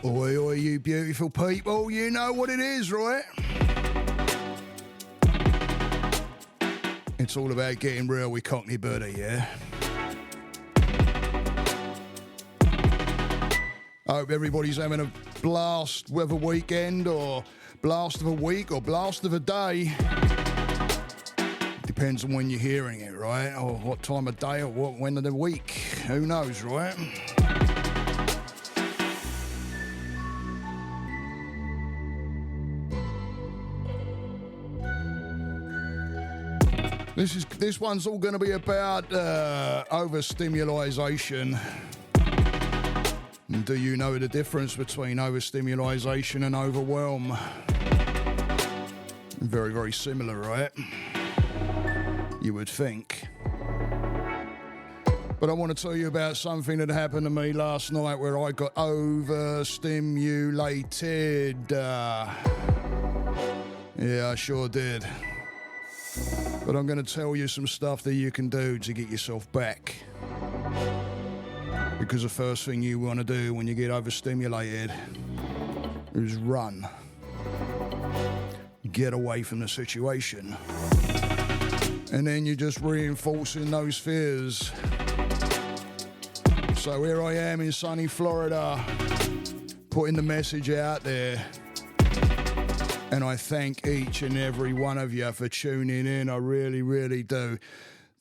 Oi, oi, you beautiful people, you know what it is, right? It's all about getting real with Cockney Buddy, yeah? I hope everybody's having a blast with a weekend, or blast of a week, or blast of a day. Depends on when you're hearing it, right? Or what time of day, or when of the week. Who knows, right? This one's all going to be about overstimulation. Do you know the difference between overstimulation and overwhelm? Very, very similar, right? You would think. But I want to tell you about something that happened to me last night where I got overstimulated. Yeah, I sure did. But I'm going to tell you some stuff that you can do to get yourself back. Because the first thing you want to do when you get overstimulated is run. Get away from the situation. And then you're just reinforcing those fears. So here I am in sunny Florida, putting the message out there. And I thank each and every one of you for tuning in. I really, really do.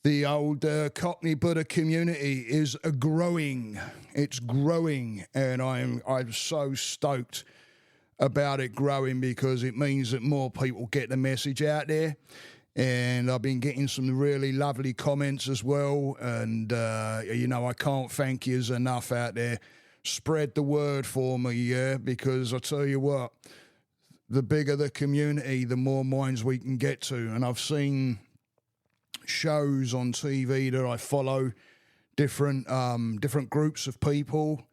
The old Cockney Buddha community is growing. It's growing, and I'm so stoked about it growing because it means that more people get the message out there. And I've been getting some really lovely comments as well. And, I can't thank yous enough out there. Spread the word for me, yeah, because I tell you what, the bigger the community, the more minds we can get to. And I've seen shows on TV that I follow, different groups of people.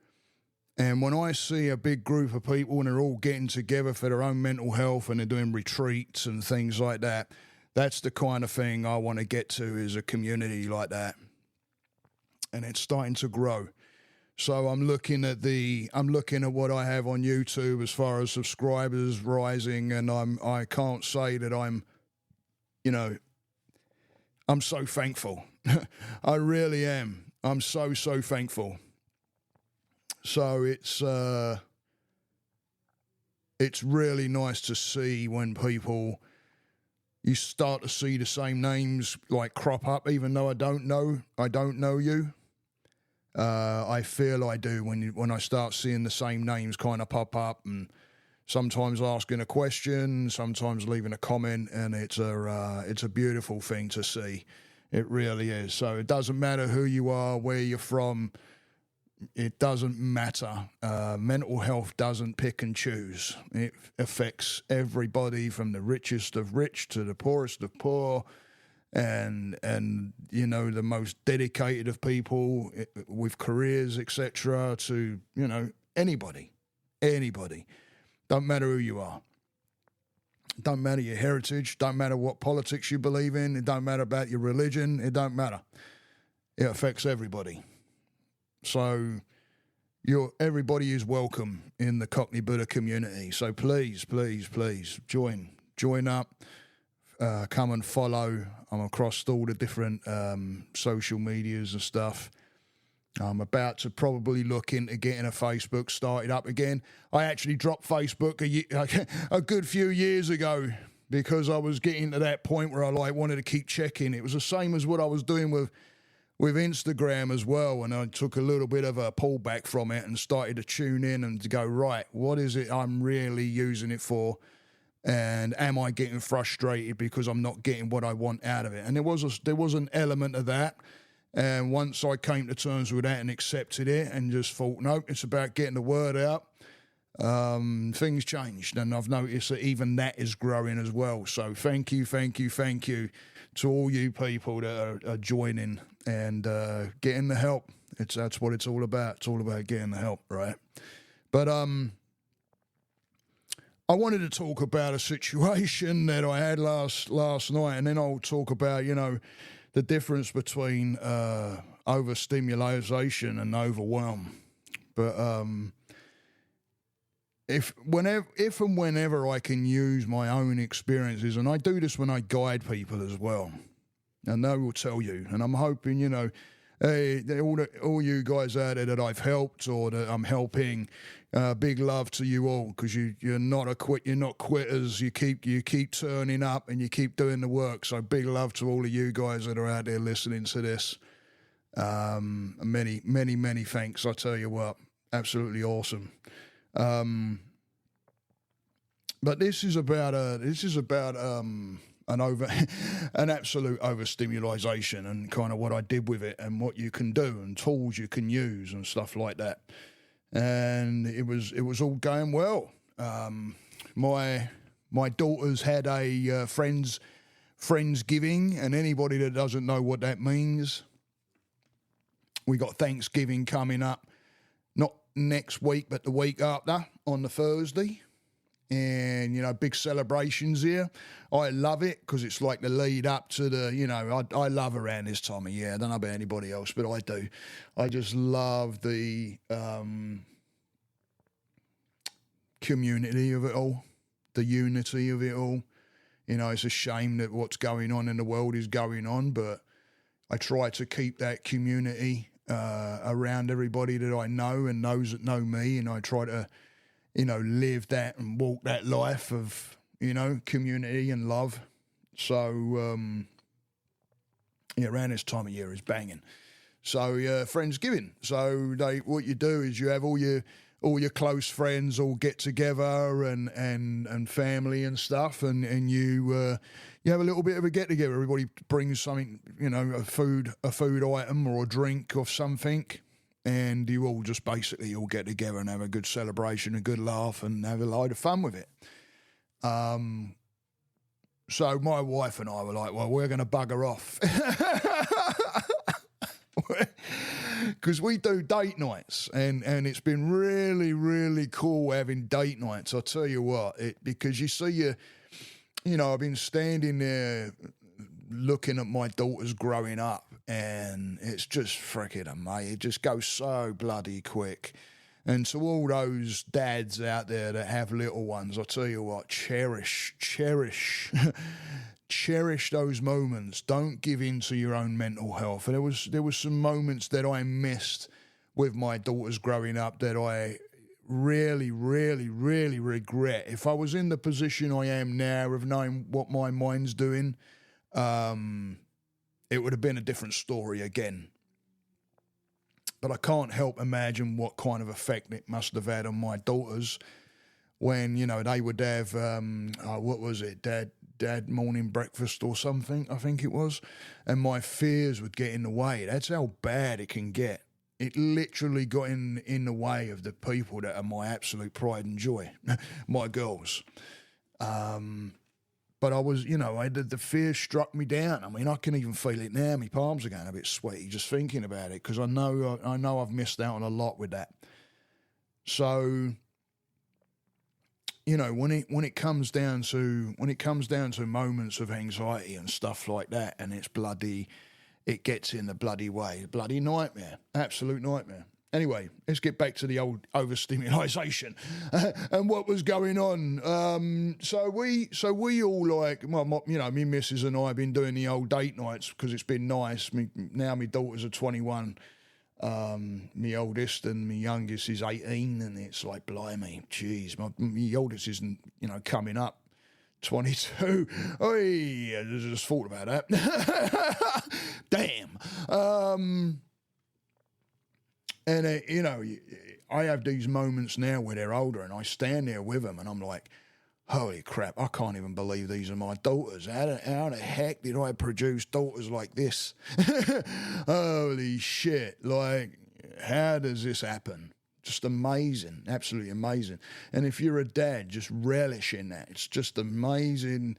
And when I see a big group of people and they're all getting together for their own mental health and they're doing retreats and things like that, that's the kind of thing I want to get to, is a community like that. And it's starting to grow. So I'm looking at what I have on YouTube as far as subscribers rising, and I can't say that I'm so thankful. I really am. I'm so thankful. So it's really nice to see when you start to see the same names like crop up, even though I don't know you. I feel I do when I start seeing the same names kind of pop up, and sometimes asking a question, sometimes leaving a comment, and it's a beautiful thing to see. It really is. So it doesn't matter who you are, where you're from. It doesn't matter. Mental health doesn't pick and choose. It affects everybody, from the richest of rich to the poorest of poor. And the most dedicated of people with careers, etc., to anybody. Don't matter who you are. Don't matter your heritage. Don't matter what politics you believe in. It don't matter about your religion. It don't matter. It affects everybody. So everybody is welcome in the Cockney Buddha community. So please join up. Come and follow. I'm across all the different social medias and stuff. I'm about to probably look into getting a Facebook started up again. I actually dropped Facebook a good few years ago because I was getting to that point where I wanted to keep checking. It was the same as what I was doing with Instagram as well, and I took a little bit of a pullback from it and started to tune in and to go, right, what is it I'm really using it for? And am I getting frustrated because I'm not getting what I want out of it? And there was an element of that. And once I came to terms with that and accepted it and just thought, no, it's about getting the word out, things changed. And I've noticed that even that is growing as well. So thank you to all you people that are joining and getting the help. That's what it's all about. It's all about getting the help, right? But I wanted to talk about a situation that I had last night, and then I'll talk about, the difference between overstimulation and overwhelm. But if and whenever I can use my own experiences, and I do this when I guide people as well, and they will tell you, and I'm hoping, all you guys out there that I've helped or that I'm helping, big love to you all, because you're not quitters. You keep turning up and you keep doing the work. So big love to all of you guys that are out there listening to this. Many, many, many thanks. I tell you what, absolutely awesome. But this is about an absolute overstimulation, and kind of what I did with it and what you can do and tools you can use and stuff like that. And it was all going well. My daughters had a Friendsgiving, and anybody that doesn't know what that means, we got Thanksgiving coming up, not next week but the week after on the Thursday. And, big celebrations here. I love it because it's like the lead up to the, I love around this time of year. I don't know about anybody else, but I do. I just love the community of it all, the unity of it all. It's a shame that what's going on in the world is going on, but I try to keep that community around everybody that I know and those that know me, and I try to live that and walk that life of, community and love. So, around this time of year is banging. So, Friendsgiving. So what you do is you have all your close friends all get together and family and stuff, and you have a little bit of a get together. Everybody brings something, a food item or a drink or something. And you all just basically all get together and have a good celebration, a good laugh, and have a load of fun with it. So my wife and I were like, well, we're going to bugger off. Because we do date nights, and it's been really, really cool having date nights. I'll tell you what, because you see, I've been standing there looking at my daughters growing up, and it's just freaking amazing. It just goes so bloody quick. And to all those dads out there that have little ones, I tell you what, cherish those moments. Don't give in to your own mental health. And there was some moments that I missed with my daughters growing up that I really, really, really regret. If I was in the position I am now of knowing what my mind's doing, it would have been a different story again. But I can't help imagine what kind of effect it must have had on my daughters when, they would have, what was it, dad morning breakfast or something, I think it was, and my fears would get in the way. That's how bad it can get. It literally got in the way of the people that are my absolute pride and joy, my girls. But I was, the fear struck me down. I mean, I can even feel it now. My palms are going a bit sweaty just thinking about it, because I know I've missed out on a lot with that. So, when it comes down to moments of anxiety and stuff like that, and it gets in the bloody way, bloody nightmare, absolute nightmare. Anyway, let's get back to the old overstimulation and what was going on. So we all me missus and I have been doing the old date nights because it's been nice. Now my daughters are 21, my oldest, and my youngest is 18, and it's like, blimey, geez, my oldest isn't, coming up 22. Oh, yeah, I just thought about that. Damn. And, I have these moments now where they're older and I stand there with them and I'm like, holy crap, I can't even believe these are my daughters. How the heck did I produce daughters like this? Holy shit. Like, how does this happen? Just amazing, absolutely amazing. And if you're a dad, just relish in that. It's just amazing.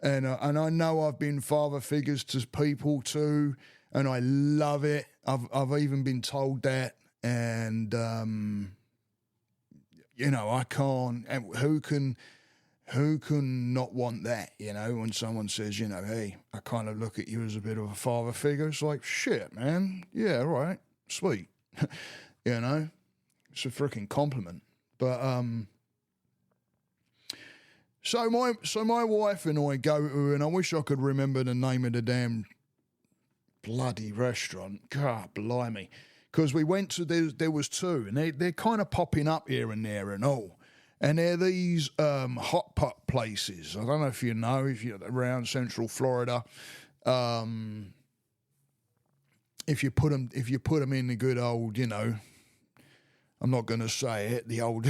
And I know I've been father figures to people too, and I love it. I've even been told that. And, I can't, and who can not want that, when someone says, hey, I kind of look at you as a bit of a father figure. It's like, shit, man. Yeah, right. Sweet. It's a freaking compliment. But, So my wife and I go to, and I wish I could remember the name of the damn bloody restaurant. God, blimey. Because we went to, there was two, and they're kind of popping up here and there and all. And they're these hot pot places. I don't know if you know, if you're around Central Florida. If you put them in the good old, I'm not going to say it, the old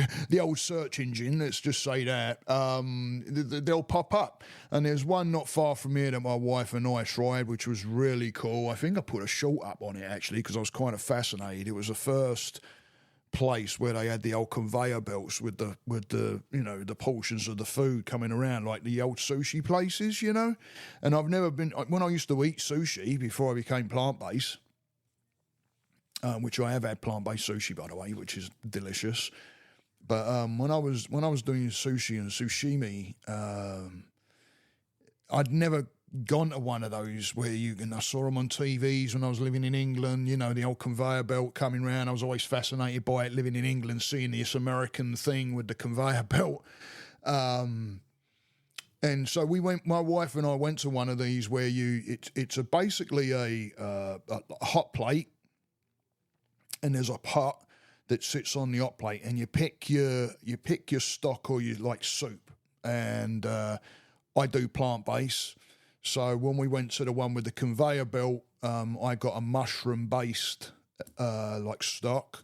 search engine, let's just say that, they'll pop up. And there's one not far from here that my wife and I tried, which was really cool. I think I put a short up on it, actually, because I was kind of fascinated. It was the first place where they had the old conveyor belts with the the portions of the food coming around, like the old sushi places, And I've never been, when I used to eat sushi before I became plant-based, which I have had plant-based sushi, by the way, which is delicious. But when I was doing sushi and sashimi, I'd never gone to one of those where I saw them on TVs when I was living in England, the old conveyor belt coming around. I was always fascinated by it, living in England, seeing this American thing with the conveyor belt. And so my wife and I went to one of these where it's basically a hot plate, and there's a pot that sits on the hot plate, and you pick your stock or you like soup. And I do plant-based. So when we went to the one with the conveyor belt, I got a mushroom-based like stock.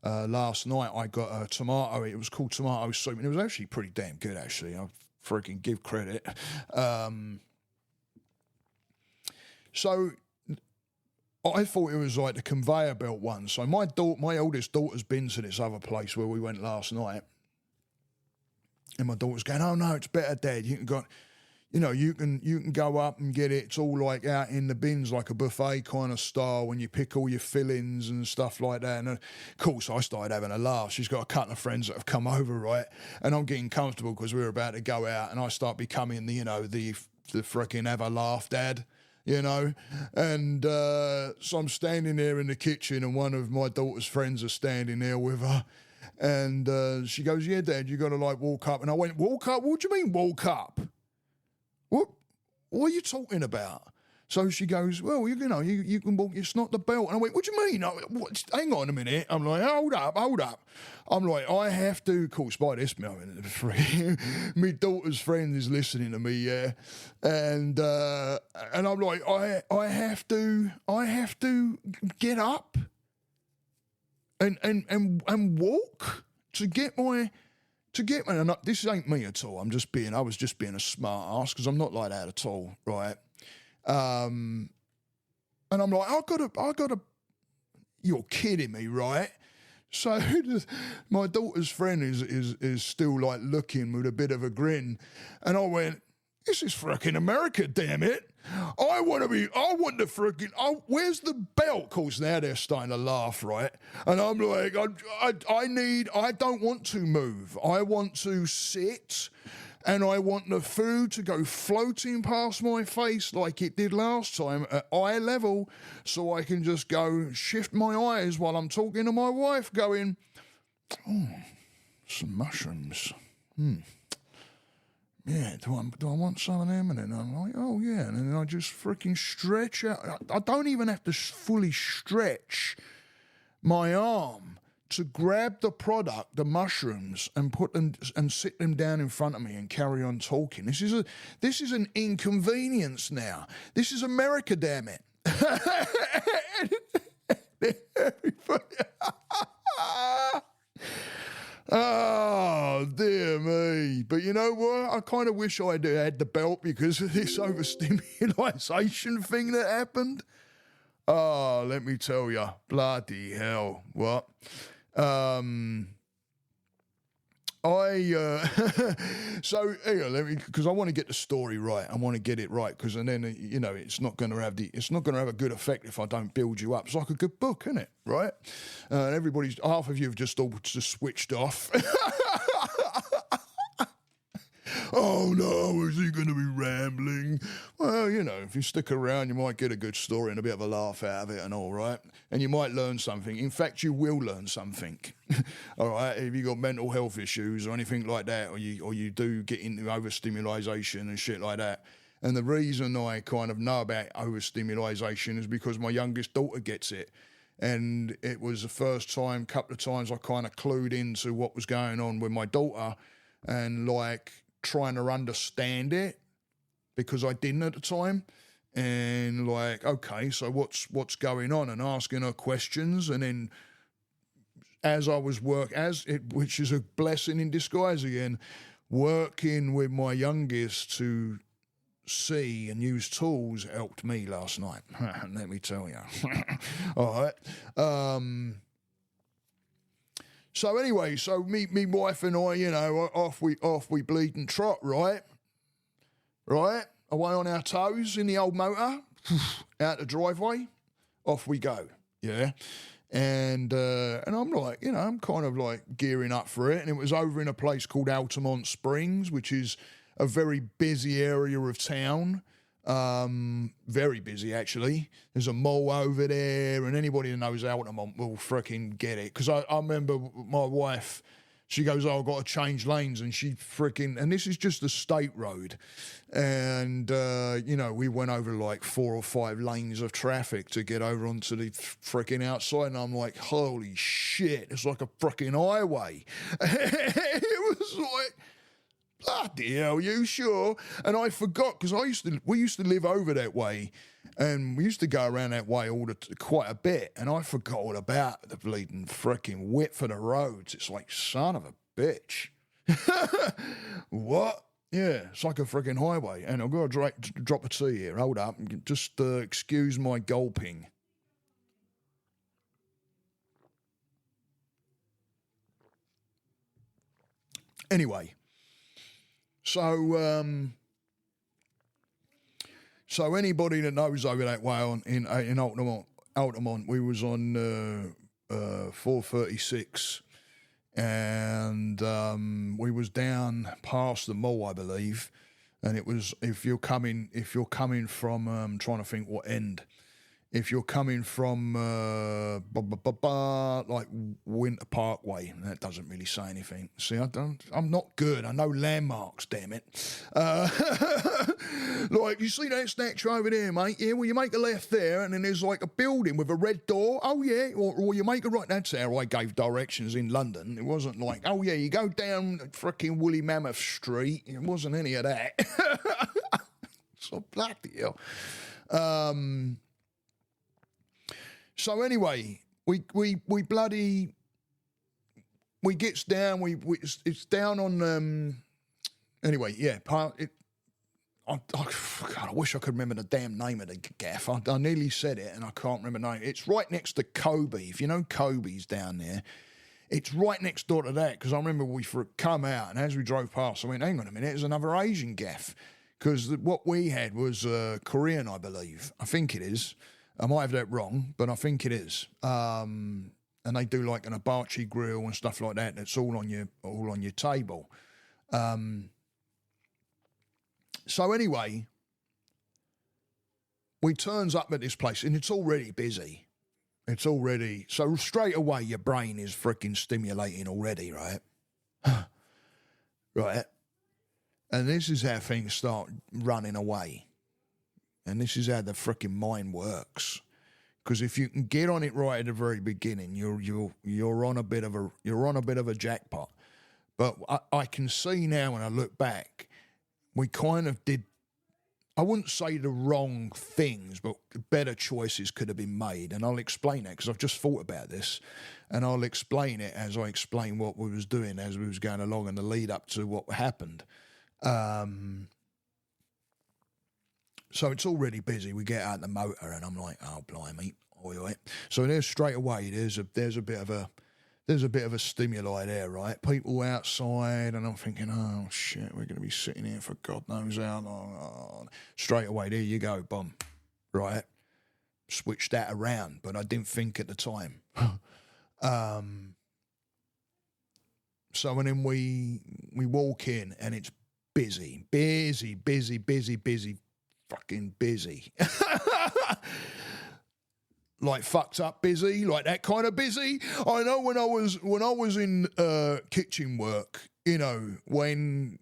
Last night I got a tomato. It was called tomato soup, and it was actually pretty damn good, actually. I freaking give credit. So I thought it was like the conveyor belt one. So my oldest daughter's been to this other place where we went last night, and my daughter's going, "Oh no, it's better, Dad. You can go up and get it. It's all like out in the bins, like a buffet kind of style, when you pick all your fillings and stuff like that." And of course, I started having a laugh. She's got a couple of friends that have come over, right? And I'm getting comfortable because we were about to go out, and I start becoming the freaking have a laugh dad. And so I'm standing there in the kitchen, and one of my daughter's friends are standing there with her, and she goes, "Yeah, Dad, you got to like walk up." And I went, "Walk up? What do you mean walk up? What are you talking about?" So she goes, "Well, you can walk, it's not the belt." And I went, "What do you mean? Hang on a minute." I'm like, hold up. I'm like, I have to, of course, by this moment, my daughter's friend is listening to me, yeah. And I'm like, I have to get up and walk to get my. And this ain't me at all. I was just being a smart ass, because I'm not like that at all, right? And I'm like, I gotta. You're kidding me, right? So my daughter's friend is still like looking with a bit of a grin, and I went, "This is frickin' America, damn it! I want the frickin'. Where's the belt?" Of course, now they're starting to laugh, right? And I'm like, I don't want to move. I want to sit, and I want the food to go floating past my face like it did last time at eye level, so I can just go shift my eyes while I'm talking to my wife, going, "Oh, some mushrooms. Yeah, do I want some of them?" And then I'm like, "Oh, yeah." And then I just freaking stretch out. I don't even have to fully stretch my arm to grab the product, the mushrooms, and put them and sit them down in front of me and carry on talking. This is an inconvenience now. This is America, damn it. Oh, dear me. But you know what? I kind of wish I had the belt because of this overstimulation thing that happened. Oh, let me tell you. Bloody hell. What? So anyway, because I want to get the story right. I want to get it right, because and then it's not going to have a good effect if I don't build you up. It's like a good book, isn't it? Right? And half of you have just all just switched off. Oh no, is he going to be rambling? Well, you know, if you stick around, you might get a good story and a bit of a laugh out of it and all, right? And you might learn something. In fact, you will learn something. All right, if you got mental health issues or anything like that, or you do get into overstimulation and shit like that. And the reason I kind of know about overstimulation is because my youngest daughter gets it. And it was the first time, couple of times, I kind of clued into what was going on with my daughter and like trying to understand it because I didn't at the time. And like, okay, so what's going on? And asking her questions. And then as I was which is a blessing in disguise again, working with my youngest to see and use tools helped me last night. Let me tell you. All right. So anyway, so me wife and I, you know, off we bleed and trot, right? Right? Away on our toes in the old motor, out the driveway, off we go. Yeah. And I'm like, you know, I'm kind of like gearing up for it. And it was over in a place called Altamont Springs, which is a very busy area of town, very busy actually. There's a mall over there, and anybody that knows Altamont will freaking get it. Because I remember my wife, she goes, oh, I've got to change lanes, and she freaking, and this is just a state road, and you know, we went over like 4 or 5 lanes of traffic to get over onto the freaking outside, and I'm like, holy shit, it's like a freaking highway. It was like, bloody hell, you sure? And I forgot because we used to live over that way, and we used to go around that way quite a bit, and I forgot all about the bleeding freaking width of the roads. It's like, son of a bitch. What? Yeah, it's like a freaking highway. And I've got to drop a tea here. Hold up. Just excuse my gulping. Anyway. So anybody that knows over that way in Altamont, we was on 436, and we was down past the mall, I believe, and it was if you're coming from trying to think what end. If you're coming from like Winter Parkway, that doesn't really say anything. See, I'm not good. I know landmarks, damn it. Like, you see that statue over there, mate? Yeah, well, you make a left there, and then there's like a building with a red door. Oh, yeah, or you make a right. That's how I gave directions in London. It wasn't like, oh, yeah, you go down frickin' Woolly Mammoth Street. It wasn't any of that. So bloody hell. So anyway, we gets down. It's down on. Anyway, yeah. God, I wish I could remember the damn name of the gaff. I nearly said it, and I can't remember the name. It's right next to Kobe. If you know Kobe's down there, it's right next door to that. Because I remember we come out, and as we drove past, I went, "Hang on a minute, there's another Asian gaff." Because what we had was Korean, I believe. I think it is. I might have that wrong, but I think it is. And they do like an hibachi grill and stuff like that. That's all on your table. So anyway, we turns up at this place, and it's already busy. So straight away your brain is freaking stimulating already, right? Right. And this is how things start running away. And this is how the freaking mind works. Because if you can get on it right at the very beginning, you're on a bit of a jackpot. But I can see now when I look back, we kind of did, I wouldn't say the wrong things, but better choices could have been made. And I'll explain that because I've just thought about this. And I'll explain it as I explain what we was doing as we was going along and the lead up to what happened. So it's already busy. We get out the motor, and I'm like, "Oh, blimey!" So there's straight away. There's a bit of a stimuli there, right? People outside, and I'm thinking, "Oh shit, we're going to be sitting here for God knows how long." Straight away, there you go, boom, right? Switch that around, but I didn't think at the time. So and then we walk in, and it's busy, fucking busy. Like fucked up busy, like that kind of busy. I know when I was in kitchen work, you know, when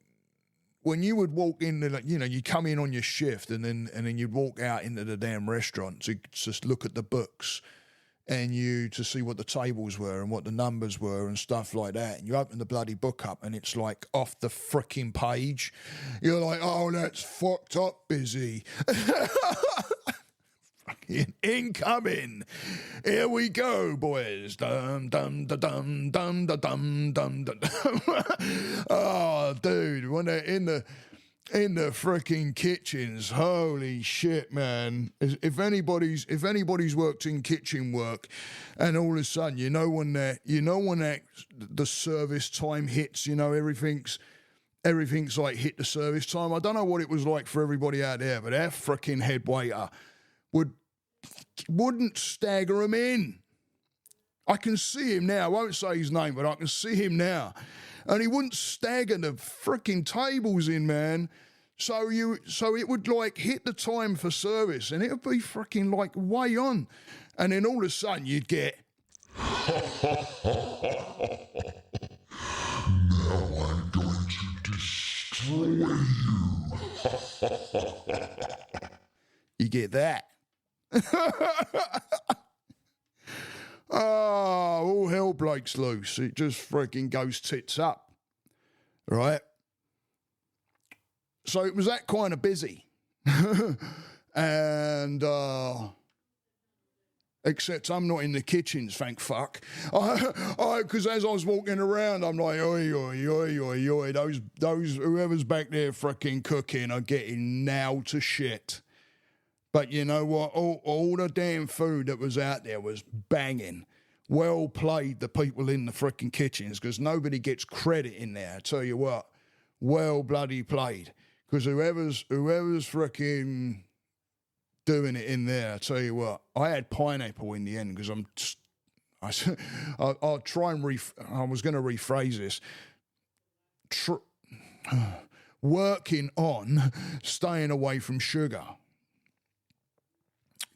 you would walk in, like, you know, you come in on your shift and then you'd walk out into the damn restaurant to just look at the books and to see what the tables were and what the numbers were and stuff like that. And you open the bloody book up and it's like off the frickin' page. You're like, oh, that's fucked up busy. Incoming. Here we go, boys. Dum dum da dum dum da dum dum dum. Oh, dude, when they're in the freaking kitchens, holy shit, man! If anybody's worked in kitchen work, and all of a sudden, when the service time hits, everything's like hit the service time. I don't know what it was like for everybody out there, but our freaking head waiter wouldn't stagger him in. I can see him now. I won't say his name, but I can see him now. And he wouldn't stagger the freaking tables in, man. So it would like hit the time for service and it would be freaking like way on. And then all of a sudden you'd get now I'm going to destroy you. You get that. Oh, all hell breaks loose. It just freaking goes tits up, right? So it was that kind of busy. And, except I'm not in the kitchens, thank fuck. Because as I was walking around, I'm like, oi, oi, oi, oi, oi. Those, whoever's back there freaking cooking are getting nailed to shit. But you know what? All the damn food that was out there was banging. Well played, the people in the freaking kitchens, because nobody gets credit in there. I tell you what, well bloody played. Because whoever's freaking doing it in there, I tell you what, I had pineapple in the end because I'll try and I was going to rephrase this. Working on staying away from sugar.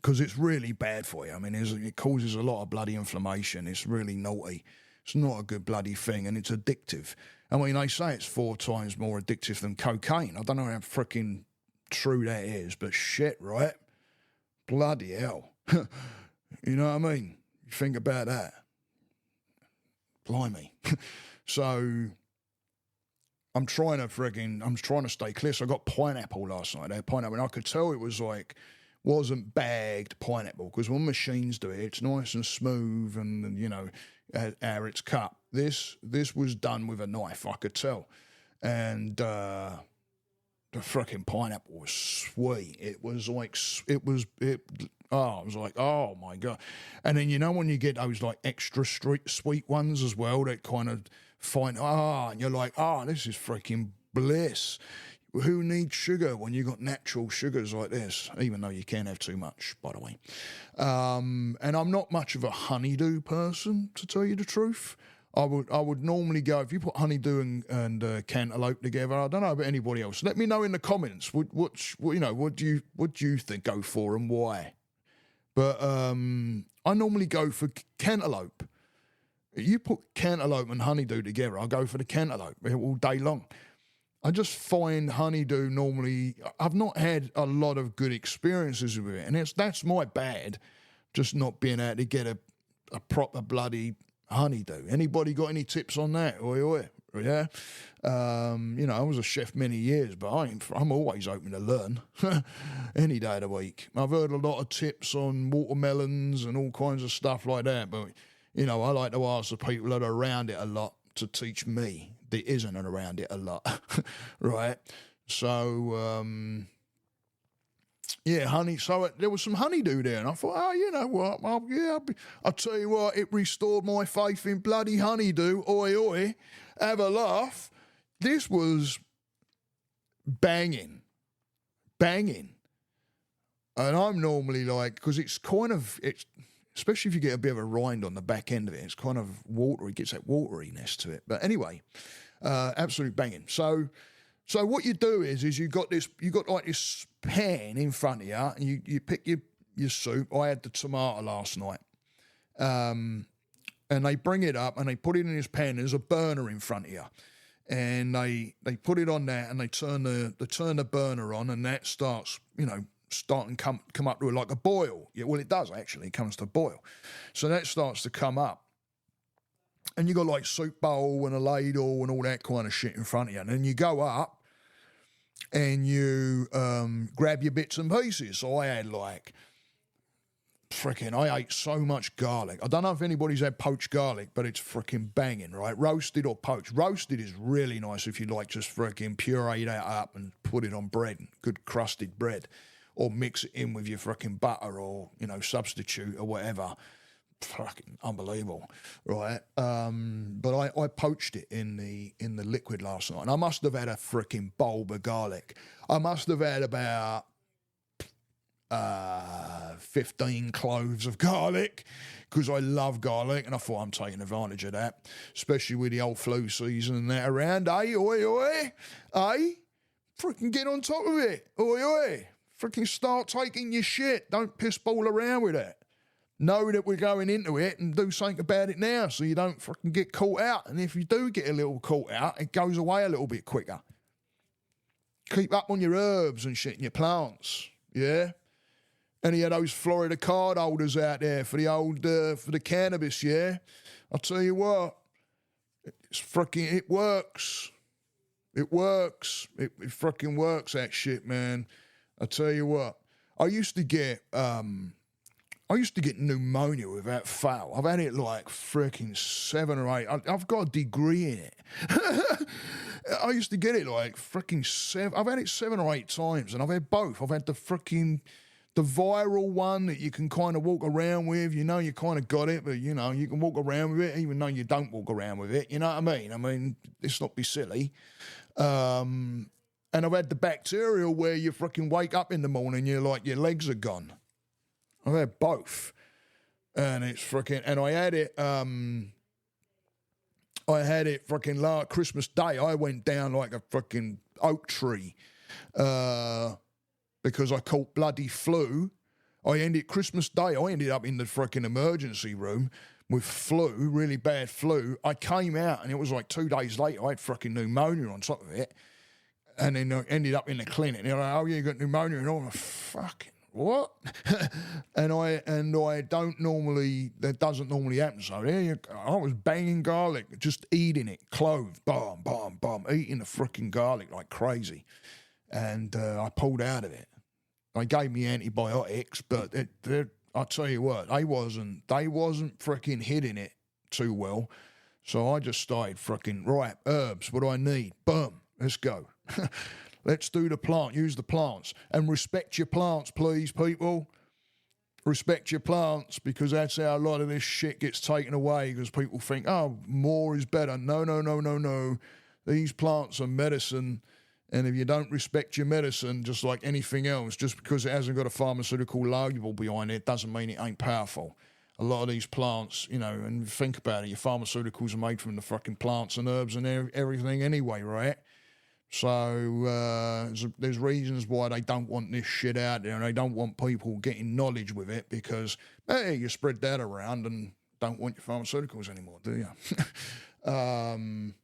Because it's really bad for you. I mean, it causes a lot of bloody inflammation. It's really naughty. It's not a good bloody thing, and it's addictive. I mean, they say it's 4 times more addictive than cocaine. I don't know how freaking true that is, but shit, right? Bloody hell. You know what I mean? You think about that. Blimey. So I'm trying to stay clear. So I got pineapple last night. I had pineapple, and I could tell it was like, wasn't bagged pineapple, because when machines do it, it's nice and smooth and how it's cut. This was done with a knife, I could tell. And the freaking pineapple was sweet. It was like, I was like, oh my God. And then, when you get those like extra sweet ones as well, that kind of and you're like, this is freaking bliss. Who needs sugar when you got natural sugars like this? Even though you can have too much, by the way. And I'm not much of a honeydew person, to tell you the truth. I would normally go, if you put honeydew and cantaloupe together. I don't know about anybody else. Let me know in the comments. What do you think go for and why? But I normally go for cantaloupe. You put cantaloupe and honeydew together, I'll go for the cantaloupe all day long. I just find honeydew normally, I've not had a lot of good experiences with it, and that's my bad, just not being able to get a proper bloody honeydew. Anybody got any tips on that? Oi, oi, yeah? I was a chef many years, but I'm always open to learn, any day of the week. I've heard a lot of tips on watermelons and all kinds of stuff like that, but, I like to ask the people that are around it a lot to teach me. There isn't around it a lot, right? So, honey. So there was some honeydew there, and I thought, you know what? I'll tell you what, it restored my faith in bloody honeydew. Oi, oi, have a laugh. This was banging. And I'm normally like, because it's especially if you get a bit of a rind on the back end of it, it's kind of watery, it gets that wateriness to it. But anyway, absolute banging. So So what you do is you got like this pan in front of you, and you pick your soup. I had the tomato last night. And they bring it up and they put it in this pan. There's a burner in front of you. And they put it on that and they turn the burner on, and that starts, starting come up to like a boil. Yeah, well, it does actually. It comes to a boil. So that starts to come up. And you got like soup bowl and a ladle and all that kind of shit in front of you. And then you go up and you grab your bits and pieces. So I had like, I ate so much garlic. I don't know if anybody's had poached garlic, but it's freaking banging, right? Roasted or poached. Roasted is really nice if you like just freaking puree that up and put it on bread, good crusted bread, or mix it in with your freaking butter or, substitute or whatever. Fucking unbelievable, right? But I poached it in the liquid last night, and I must have had a freaking bulb of garlic. I must have had about 15 cloves of garlic, because I love garlic, and I thought I'm taking advantage of that, especially with the old flu season and that around. Oi, oi, freaking get on top of it. Oi, freaking start taking your shit. Don't piss ball around with it. Know that we're going into it and do something about it now so you don't fucking get caught out. And if you do get a little caught out, it goes away a little bit quicker. Keep up on your herbs and shit and your plants, yeah? Any of those Florida card holders out there for the cannabis, yeah? I'll tell you what, it works. It works. It fucking works, that shit, man. I'll tell you what, I used to get pneumonia without fail. I've had it like freaking 7 or 8. I've got a degree in it. I used to get it like freaking 7. I've had it 7 or 8 times, and I've had both. I've had the viral one that you can kind of walk around with. You kind of got it, but you can walk around with it even though you don't walk around with it. You know what I mean? I mean, let's not be silly. And I've had the bacterial where you freaking wake up in the morning, you're like, your legs are gone. I've had both, and it's freaking. And I had it freaking last Christmas Day. I went down like a freaking oak tree, because I caught bloody flu. Christmas Day. I ended up in the freaking emergency room with flu, really bad flu. I came out, and it was like 2 days later. I had freaking pneumonia on top of it, and then I ended up in the clinic. And they're like, "Oh, yeah, you got pneumonia," and I'm like, "Fucking." What? and I don't normally, that doesn't normally happen. So I was banging garlic, just eating it, cloves, bomb, eating the freaking garlic like crazy. And I pulled out of it. They gave me antibiotics, but I'll tell you what, they wasn't freaking hitting it too well. So I just started freaking, right, herbs, what do I need? Boom, let's go. Let's do the plant, use the plants, and respect your plants, please, people. Respect your plants, because that's how a lot of this shit gets taken away, because people think, oh, more is better. No. These plants are medicine, and if you don't respect your medicine, just like anything else, just because it hasn't got a pharmaceutical label behind it, doesn't mean it ain't powerful. A lot of these plants, and think about it, your pharmaceuticals are made from the fucking plants and herbs and everything anyway, right? So there's reasons why they don't want this shit out there, and they don't want people getting knowledge with it, because, hey, you spread that around and don't want your pharmaceuticals anymore, do you? And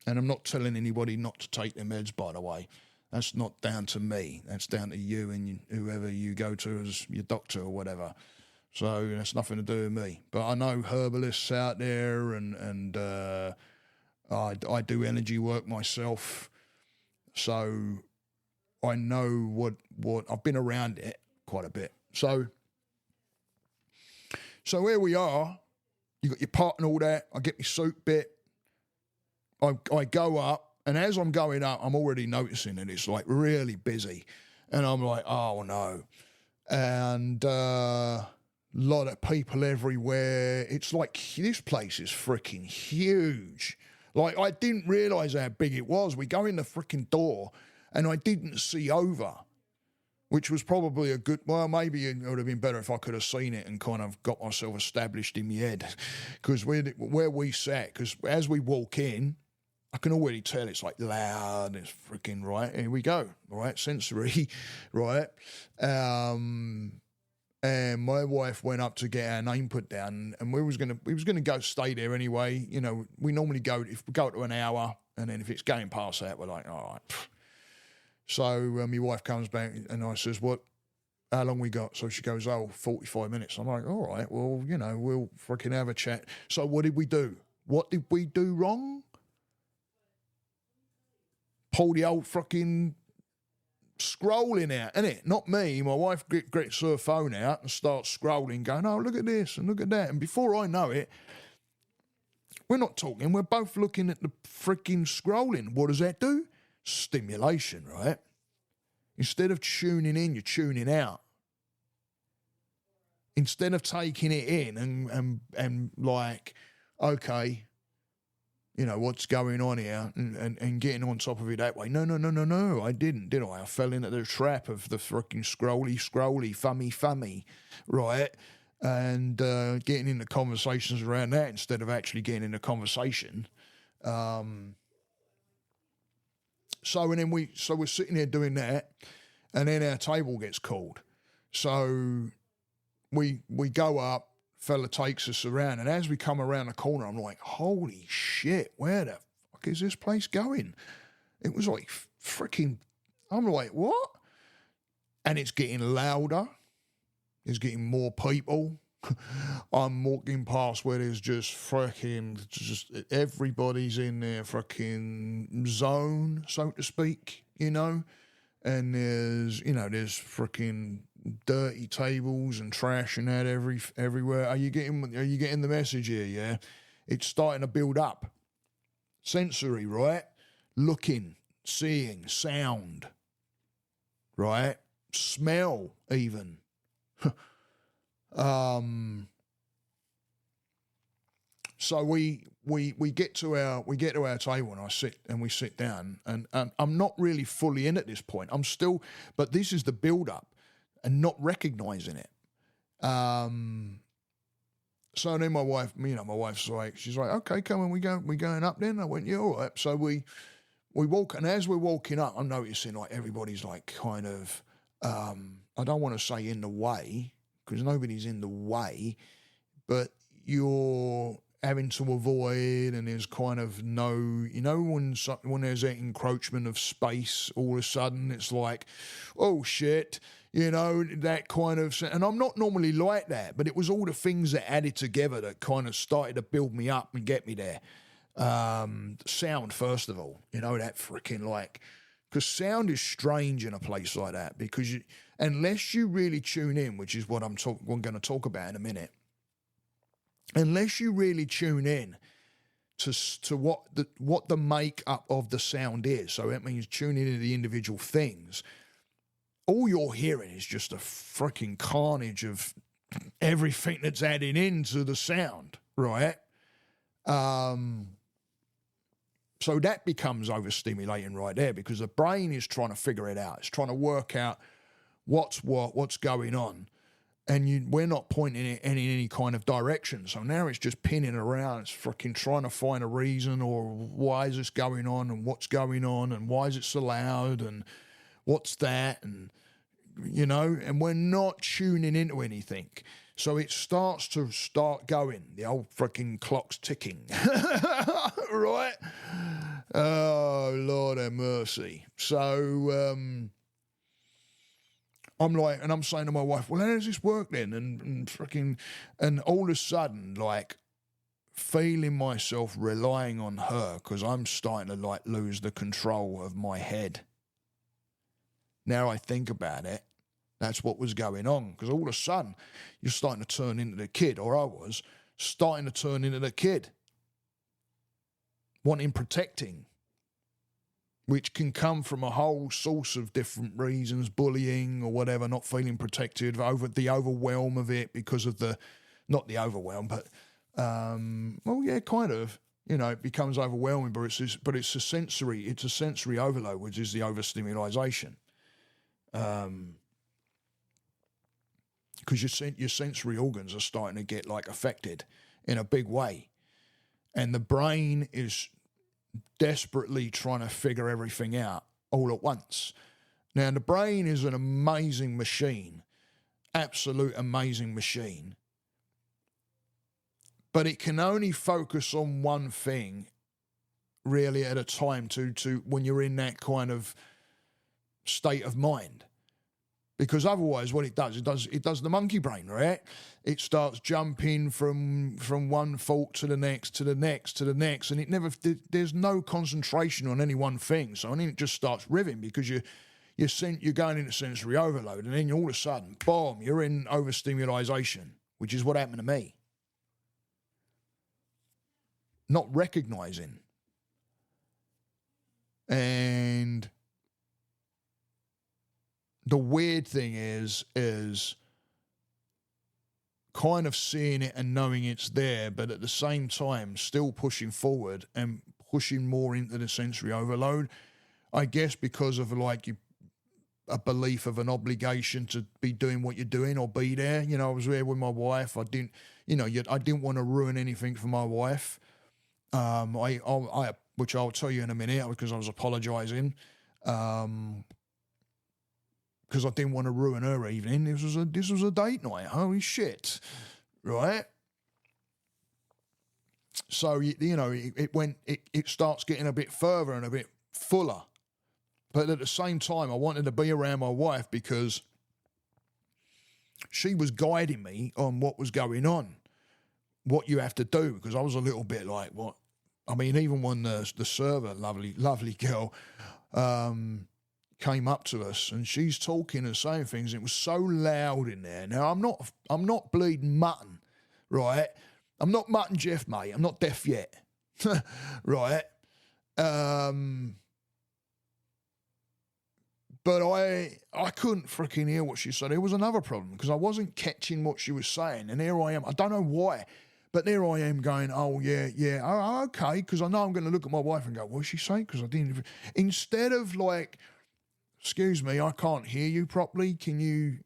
I'm not telling anybody not to take their meds, by the way. That's not down to me. That's down to you and whoever you go to as your doctor or whatever. So that's nothing to do with me. But I know herbalists out there, and I do energy work myself. So I know what I've been around it quite a bit. So here we are. You got your pot and all that. I get my soup bit. I go up, and as I'm going up, I'm already noticing that it's like really busy, and I'm like, oh no, and a lot of people everywhere. It's like this place is freaking huge. Like, I didn't realise how big it was. We go in the freaking door, and I didn't see over, which was probably a good... Well, maybe it would have been better if I could have seen it and kind of got myself established in my head. Because where we sat, because as we walk in, I can already tell it's like loud, it's freaking right. Here we go, right? Sensory, right? And my wife went up to get our name put down, and we was gonna go stay there anyway. You know, we normally go to an hour, and then if it's going past that, we're like, all right. So my wife comes back, and I says, "What? How long we got?" So she goes, 45 minutes. I'm like, all right, well, you know, we'll freaking have a chat. So what did we do? What did we do wrong? Pull the old fucking scrolling out, innit? Not me. My wife gets her phone out and starts scrolling, going, oh, look at this and look at that. And before I know it, we're not talking. We're both looking at the freaking scrolling. What does that do? Stimulation, right? Instead of tuning in, you're tuning out. Instead of taking it in and like, okay, you know, what's going on here and getting on top of it that way. No, I didn't, did I? I fell into the trap of the freaking scrolly, fummy, right? And getting into conversations around that instead of actually getting into conversation. So we're sitting there doing that, and then our table gets called. So we go up, fella takes us around, and as we come around the corner, I'm like, holy shit, where the fuck is this place going? It was like freaking, I'm like, what? And it's getting louder. There's getting more people. I'm walking past where there's just everybody's in their freaking zone, so to speak, you know? And there's freaking dirty tables and trash and that everywhere. Are you getting the message here? Yeah, it's starting to build up. Sensory, right? Looking, seeing, sound, right? Smell, even. So we get to our table, and we sit down, and I'm not really fully in at this point. I'm still, but this is the build up and not recognizing it. So then my wife's like, she's like, okay, come on, we going up then? I went, yeah, all right. So we walk, and as we're walking up, I'm noticing like everybody's like kind of, I don't want to say in the way, because nobody's in the way, but you're having to avoid, and there's kind of no, you know, when there's that encroachment of space, all of a sudden it's like, oh shit, you know, that kind of, and I'm not normally like that, but it was all the things that added together that kind of started to build me up and get me there. Sound, first of all, you know, that freaking like, because sound is strange in a place like that, because unless you really tune in, which is what I'm going to talk about in a minute, unless you really tune in to what the makeup of the sound is, so that means tuning into the individual things, all you're hearing is just a freaking carnage of everything that's added into the sound, right? So that becomes overstimulating right there, because the brain is trying to figure it out. It's trying to work out what's going on. And we're not pointing it in any kind of direction. So now it's just pinning around. It's freaking trying to find a reason, or why is this going on, and what's going on, and why is it so loud, and what's that, and, you know, and we're not tuning into anything. So it starts going. The old freaking clock's ticking. Right? Oh, Lord have mercy. So, I'm like, and I'm saying to my wife, well, how does this work then? And all of a sudden, like, feeling myself relying on her, because I'm starting to, like, lose the control of my head. Now I think about it, that's what was going on, because all of a sudden, you're starting to turn into the kid, or I was starting to turn into the kid, wanting protecting, which can come from a whole source of different reasons, bullying or whatever, not feeling protected, over the overwhelm of it because of not the overwhelm, but, well, yeah, kind of, you know, it becomes overwhelming, but it's a sensory overload, which is the overstimulation. Because your sensory organs are starting to get, like, affected in a big way. And the brain is desperately trying to figure everything out all at once. Now, the brain is an amazing machine, absolute amazing machine, but it can only focus on one thing really at a time to when you're in that kind of state of mind. Because otherwise what it does the monkey brain, right? It starts jumping from one thought to the next, to the next, to the next, and there's no concentration on any one thing. So then it just starts riving because you're going into sensory overload, and then all of a sudden, boom, you're in overstimulation, which is what happened to me. Not recognizing. And the weird thing is kind of seeing it and knowing it's there, but at the same time still pushing forward and pushing more into the sensory overload. I guess because of a belief of an obligation to be doing what you're doing or be there. You know, I was there with my wife. I didn't want to ruin anything for my wife. Which I'll tell you in a minute because I was apologising. Because I didn't want to ruin her evening. This was a date night. Holy shit, right? So it starts getting a bit further and a bit fuller, but at the same time, I wanted to be around my wife because she was guiding me on what was going on, what you have to do. Because I was a little bit like, what? I mean, even when the server, lovely girl, came up to us and she's talking and saying things. It was so loud in there. Now I'm not bleeding mutton, right? I'm not Mutton Jeff, mate. I'm not deaf yet, right? But I couldn't freaking hear what she said. It was another problem because I wasn't catching what she was saying. And here I am. I don't know why, but there I am going, oh, yeah, oh, okay, because I know I'm going to look at my wife and go, what did she say? Because I didn't. Instead of like, excuse me, I can't hear you properly. Can you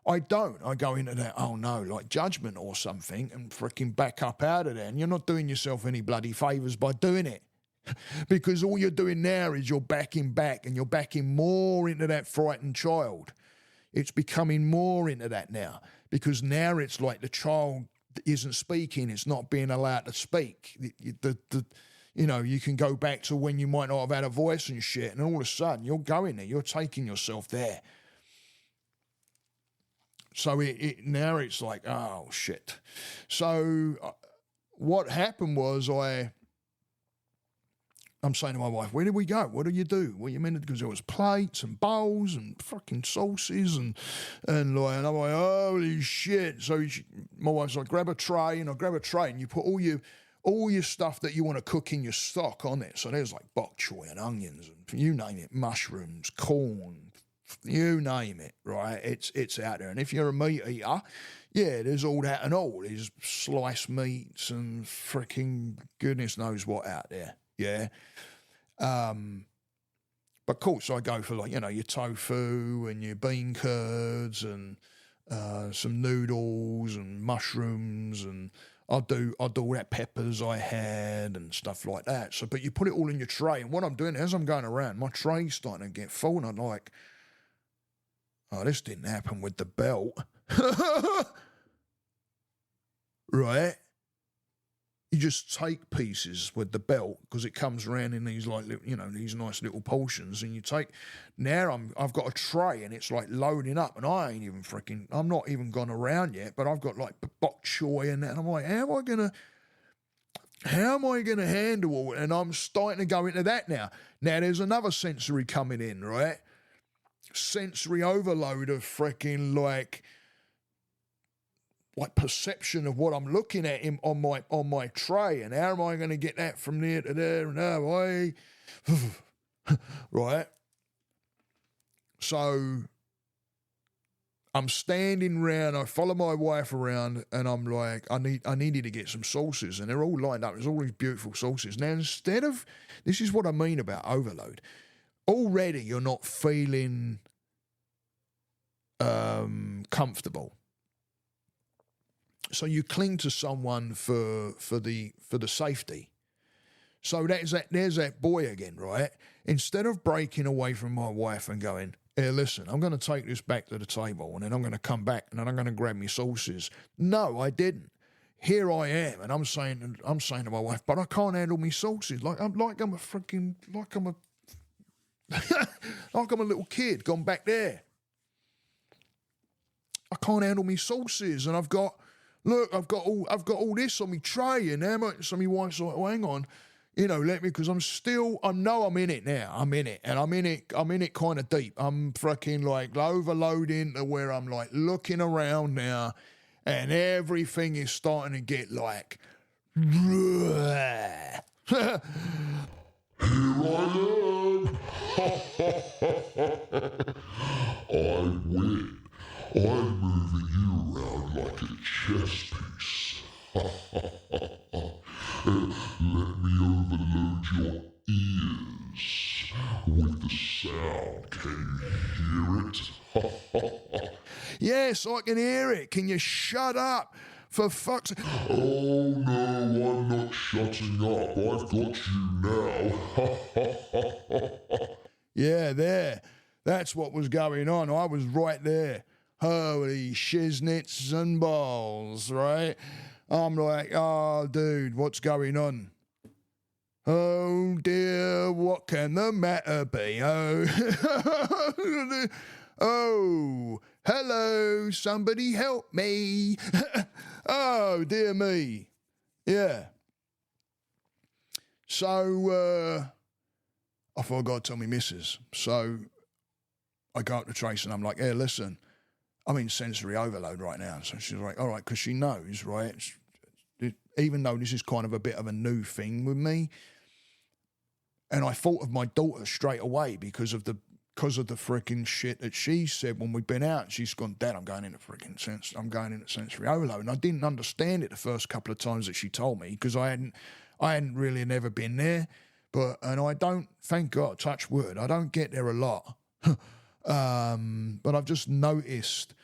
I don't. I go into that, oh no, like judgment or something and freaking back up out of there. And you're not doing yourself any bloody favours by doing it. Because all you're doing now is you're backing back and you're backing more into that frightened child. It's becoming more into that now because now it's like the child isn't speaking. It's not being allowed to speak. You can go back to when you might not have had a voice and shit, and all of a sudden you're going there, you're taking yourself there. So now it's like, oh, shit. So what happened was I'm saying to my wife, where did we go? What do you do? What you meant? Because there was plates and bowls and fucking sauces and I'm like, holy shit. So my wife's like, grab a tray, and I grab a tray and you put all your stuff that you want to cook in your stock on it. So there's like bok choy and onions and you name it, mushrooms, corn, you name it, right? It's out there. And if you're a meat eater, yeah, there's all that and all. There's sliced meats and freaking goodness knows what out there, yeah. But of course I go for your tofu and your bean curds and some noodles and mushrooms, and I'll do all that peppers I had and stuff like that. So, but you put it all in your tray, and what I'm doing as I'm going around, my tray's starting to get full, and I'm like, oh, this didn't happen with the belt, right? You just take pieces with the belt because it comes around in these these nice little portions, and you take. Now I've got a tray and it's like loading up, and I'm not even gone around yet, but I've got like bok choy and that, and I'm like, how am I gonna handle all it? And I'm starting to go into that now. Now there's another sensory coming in, right? Sensory overload of freaking like perception of what I'm looking at on my tray, and how am I going to get that from there to there and that way, right? So I'm standing around. I follow my wife around, and I'm like, I needed to get some sauces, and they're all lined up. There's all these beautiful sauces. Now instead of, this is what I mean about overload. Already you're not feeling comfortable. So you cling to someone for the safety. So there's that boy again, right? Instead of breaking away from my wife and going, here, listen, I'm going to take this back to the table and then I'm going to come back and then I'm going to grab my sauces. No, I didn't. Here I am, and I'm saying to my wife, but I can't handle my sauces. Like I'm a little kid gone back there. I can't handle my sauces, and I've got all this on my tray, and now so my wife's like, oh, hang on, let me, because I'm in it now. I'm in it, and I'm in it kind of deep. I'm fucking like overloading to where I'm like looking around now, and everything is starting to get like, here I am. I win. I'm moving you around like a chess piece. Let me overload your ears with the sound. Can you hear it? Yes, I can hear it. Can you shut up? For fuck's sake. Oh no, I'm not shutting up. I've got you now. Yeah, there. That's what was going on. I was right there. Holy shiznits and balls, right? I'm like, oh, dude, what's going on? Oh, dear, what can the matter be? Oh, oh, hello, somebody help me. Oh, dear me. Yeah. So, I thought God told me missus. So, I go up to Trace and I'm like, hey, listen, I'm in sensory overload right now. So she's like, all right, because she knows, right? Even though this is kind of a bit of a new thing with me. And I thought of my daughter straight away because of the freaking shit that she said when we'd been out. She's gone, Dad, I'm going into sensory overload. And I didn't understand it the first couple of times that she told me because I hadn't really never been there. And I don't, thank God, touch wood, I don't get there a lot. But I've just noticed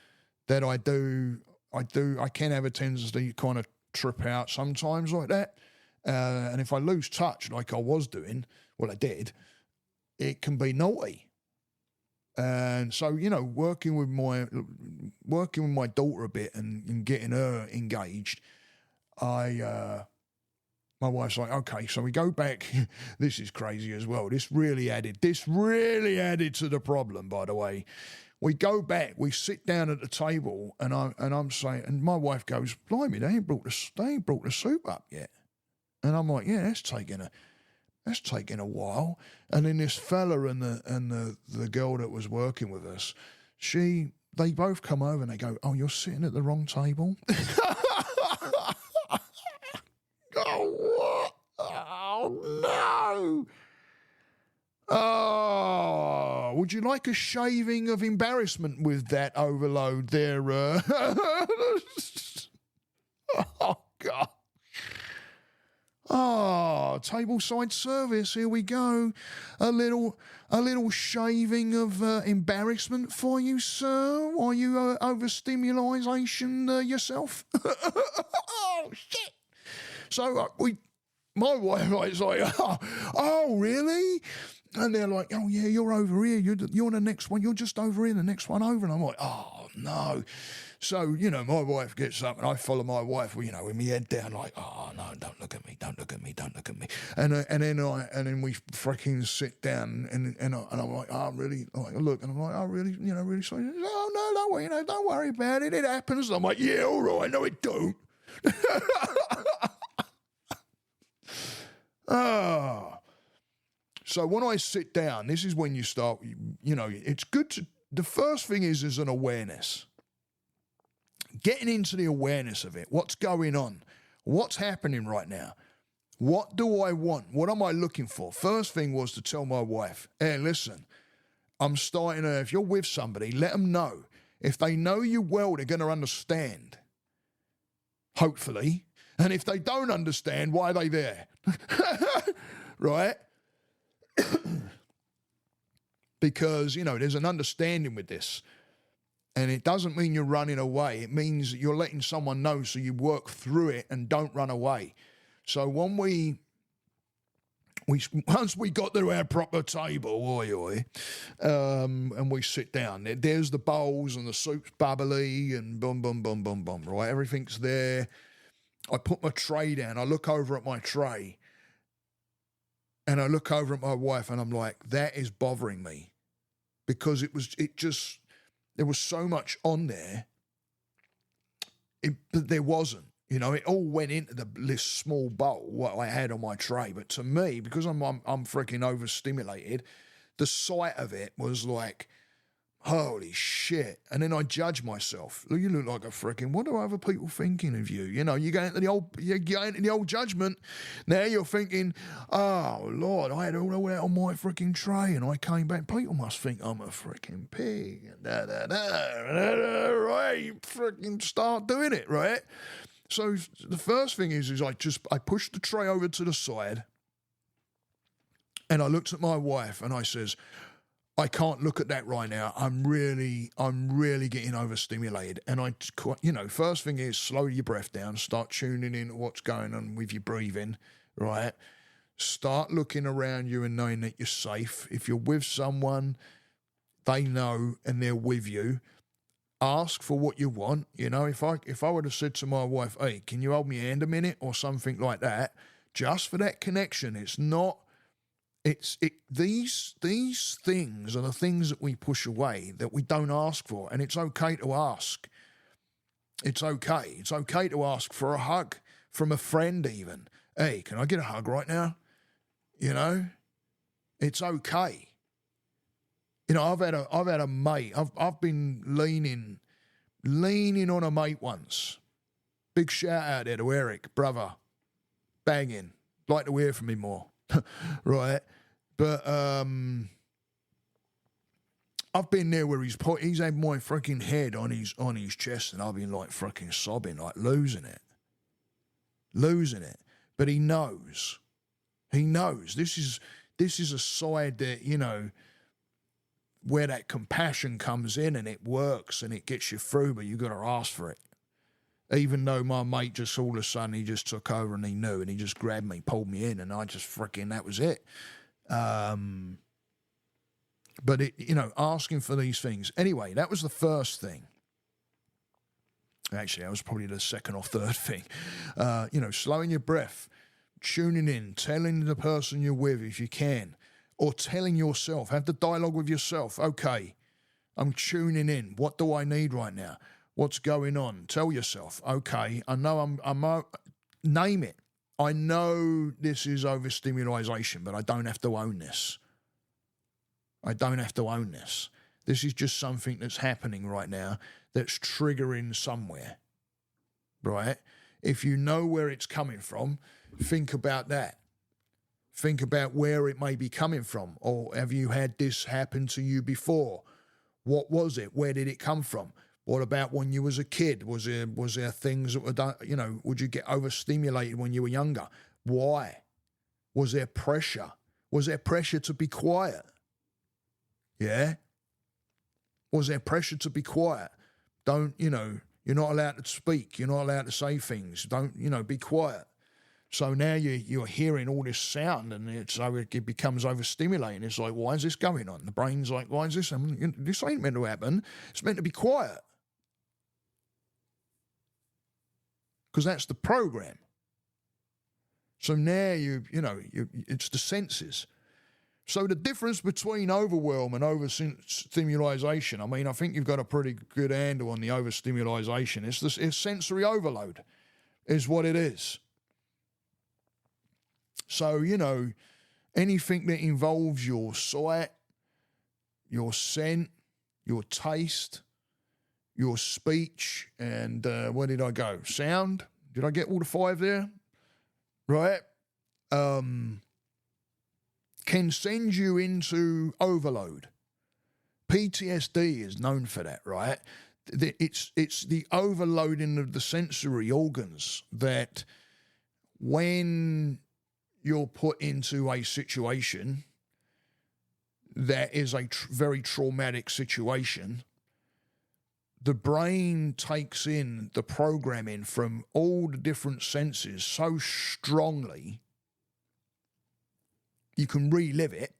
that I can have a tendency to kind of trip out sometimes like that. And if I lose touch like I was doing, well, I did, it can be naughty. And so, working with my daughter a bit and getting her engaged, my wife's like, okay, so we go back. This is crazy as well. This really added to the problem, by the way. We go back, we sit down at the table, and I'm saying, and my wife goes, blimey, they ain't brought the soup up yet. And I'm like, yeah, that's taking a while. And then this fella and the girl that was working with us, they both come over and they go, oh, you're sitting at the wrong table. Oh, what? Oh, no. Oh, would you like a shaving of embarrassment with that overload there? Oh, God. Oh, tableside service. Here we go. A little shaving of embarrassment for you, sir. Are you overstimulation yourself? Oh, shit. So my wife is like, oh, really? And they're like, oh, yeah, you're over here. You're the next one. You're just over here, the next one over. And I'm like, oh, no. So, my wife gets up and I follow my wife, with my head down like, oh, no, don't look at me. And then we freaking sit down and I'm like, oh, really? Like, look, and I'm like, oh, really? Really sorry. Oh, no, don't worry about it. It happens. And I'm like, yeah, all right. No, it don't. So when I sit down, this is when you start, it's good to, the first thing is an awareness. Getting into the awareness of it. What's going on? What's happening right now? What do I want? What am I looking for? First thing was to tell my wife, hey, listen, I'm starting to, if you're with somebody, let them know. If they know you well, they're going to understand. Hopefully. And if they don't understand, why are they there? Right? Because, there's an understanding with this. And it doesn't mean you're running away. It means you're letting someone know so you work through it and don't run away. So when we Once we got to our proper table, and we sit down, there's the bowls and the soup's bubbly and boom, boom, boom, boom, boom, right? Everything's there. I put my tray down. I look over at my tray and I look over at my wife and I'm like, that is bothering me because there was so much on there, but there wasn't. You know, it all went into this small bowl, what I had on my tray. But to me, because I'm freaking overstimulated, the sight of it was like, holy shit. And then I judge myself. You look like a freaking, what are other people thinking of you? You know, you go into the old judgment. Now you're thinking, oh, Lord, I had all that on my freaking tray and I came back. People must think I'm a freaking pig. Right? You freaking start doing it, right? So the first thing is I pushed the tray over to the side and I looked at my wife and I says, I can't look at that right now. I'm really getting overstimulated. And first thing is slow your breath down, start tuning in to what's going on with your breathing, right? Start looking around you and knowing that you're safe. If you're with someone, they know and they're with you. Ask for what you want. You know, if I would have said to my wife, hey, can you hold me hand a minute or something like that, just for that connection, these things are the things that we push away, that we don't ask for. And it's okay to ask. It's okay. It's okay to ask for a hug from a friend even. Hey, can I get a hug right now? You know, it's okay. You know, I've had a mate. I've been leaning on a mate once. Big shout out there to Eric, brother. Banging. Like to hear from him more. Right. But I've been there where he's had my freaking head on his chest and I've been like freaking sobbing, like losing it. But he knows. This is a side that, you know, where that compassion comes in and it works and it gets you through, but you got to ask for it. Even though my mate just all of a sudden, he just took over and he knew and he just grabbed me, pulled me in, and I just freaking, that was it. But asking for these things. Anyway, that was the first thing. Actually, that was probably the second or third thing. Slowing your breath, tuning in, telling the person you're with if you can, or telling yourself, have the dialogue with yourself. Okay, I'm tuning in. What do I need right now? What's going on? Tell yourself, okay, I know name it. I know this is overstimulation, but I don't have to own this. This is just something that's happening right now that's triggering somewhere, right? If you know where it's coming from, think about that. Think about where it may be coming from. Or have you had this happen to you before? What was it? Where did it come from? What about when you was a kid? Was there things that were done, would you get overstimulated when you were younger? Why? Was there pressure? Was there pressure to be quiet? Yeah? Was there pressure to be quiet? You're not allowed to speak. You're not allowed to say things. Be quiet. So now you're hearing all this sound and it becomes overstimulating. It's like, why is this going on? The brain's like, why is this? This ain't meant to happen. It's meant to be quiet. Because that's the program. So now it's the senses. So the difference between overwhelm and overstimulation, I think you've got a pretty good handle on the overstimulation. It's sensory overload is what it is. So, anything that involves your sight, your scent, your taste, your speech, and where did I go? Sound? Did I get all the 5 there? Right? Can send you into overload. PTSD is known for that, right? It's the overloading of the sensory organs that when you're put into a situation that is a very traumatic situation, the brain takes in the programming from all the different senses so strongly you can relive it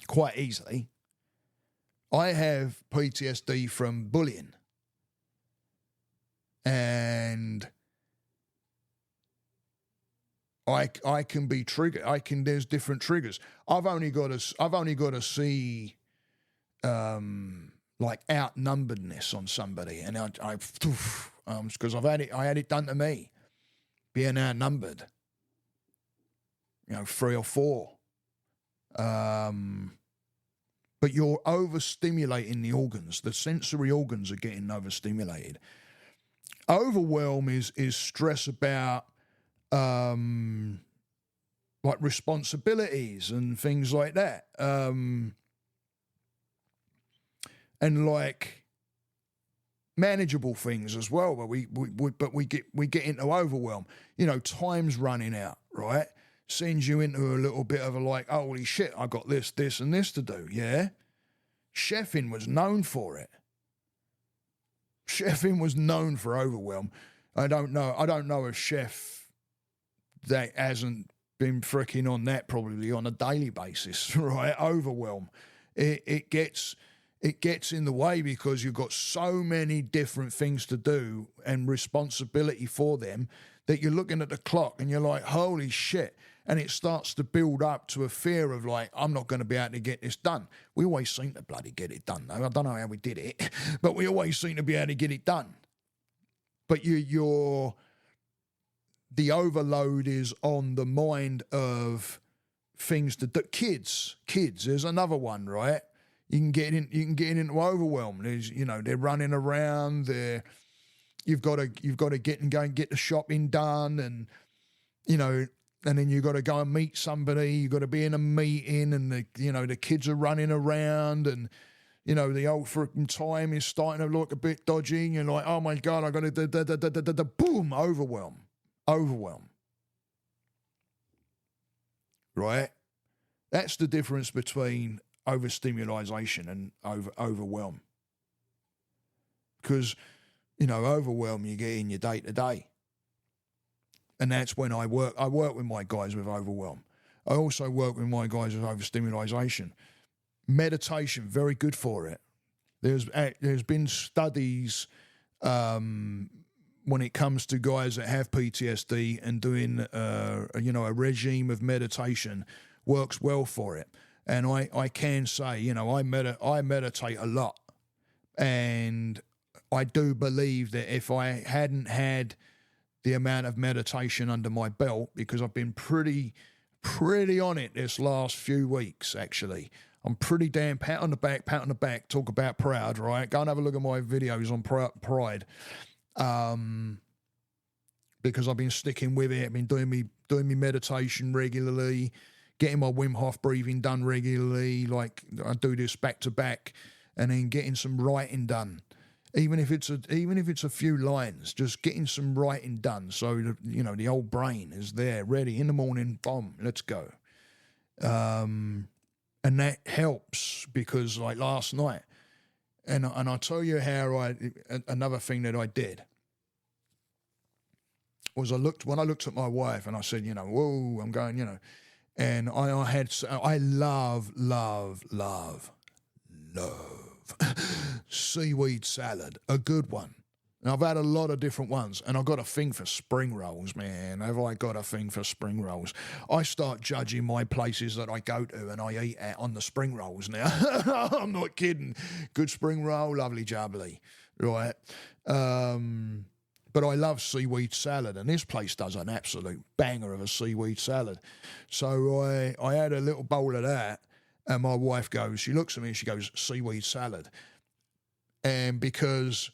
quite easily. I have PTSD from bullying. And I can be triggered. There's different triggers. I've only got to see like outnumberedness on somebody, and because I had it done to me, being outnumbered. 3 or 4. But you're overstimulating the organs. The sensory organs are getting overstimulated. Overwhelm is stress about like responsibilities and things like that. And like manageable things as well, but we get into overwhelm. Time's running out, right? Sends you into a little bit of a like, holy shit, I got this, and this to do. Yeah, chefing was known for it. Chefing was known for overwhelm. I don't know a chef that hasn't been fricking on that probably on a daily basis, right? Overwhelm. It gets in the way because you've got so many different things to do and responsibility for them that you're looking at the clock and you're like, holy shit. And it starts to build up to a fear of like, I'm not going to be able to get this done. We always seem to bloody get it done, though. I don't know how we did it, but we always seem to be able to get it done. But the overload is on the mind of things to do. Kids, there's another one, right? You can get into overwhelm. There's, they're running around. You've got to get and go and get the shopping done, and and then you've got to go and meet somebody. You've got to be in a meeting, and the kids are running around, and the old freaking time is starting to look a bit dodgy. And you're like, oh my god, I got to boom, overwhelm, right? That's the difference between overstimulation and overwhelm. Because overwhelm you get in your day to day. And that's when I work with my guys with overwhelm. I also work with my guys with overstimulation. Meditation, very good for it. There's been studies when it comes to guys that have PTSD, and doing a regime of meditation works well for it. And I can say, I meditate a lot, and I do believe that if I hadn't had the amount of meditation under my belt, because I've been pretty on it this last few weeks, actually. I'm pretty damn pat on the back, talk about proud, right? Go and have a look at my videos on pride. Because I've been sticking with it. I've been doing me meditation regularly, getting my Wim Hof breathing done regularly. Like I do this back to back, and then getting some writing done. Even if it's a few lines, just getting some writing done, so the old brain is there, ready in the morning. Boom, let's go. And that helps, because like last night, and I'll tell you how another thing that I did was when I looked at my wife and I said, whoa, I'm going, and I love seaweed salad, a good one. And I've had a lot of different ones, and I've got a thing for spring rolls, man. Have I got a thing for spring rolls? I start judging my places that I go to and I eat at on the spring rolls now. I'm not kidding. Good spring roll, lovely jubbly, right? But I love seaweed salad, and this place does an absolute banger of a seaweed salad. So I had a little bowl of that, and my wife she looks at me and she goes, seaweed salad. And because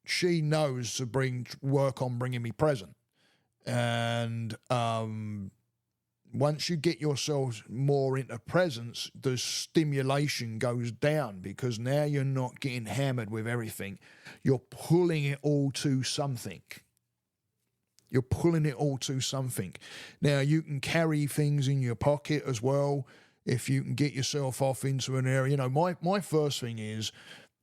she knows to work on bringing me present. And once you get yourself more into presence, the stimulation goes down, because now you're not getting hammered with everything. You're pulling it all to something. Now, you can carry things in your pocket as well if you can get yourself off into an area. My first thing is,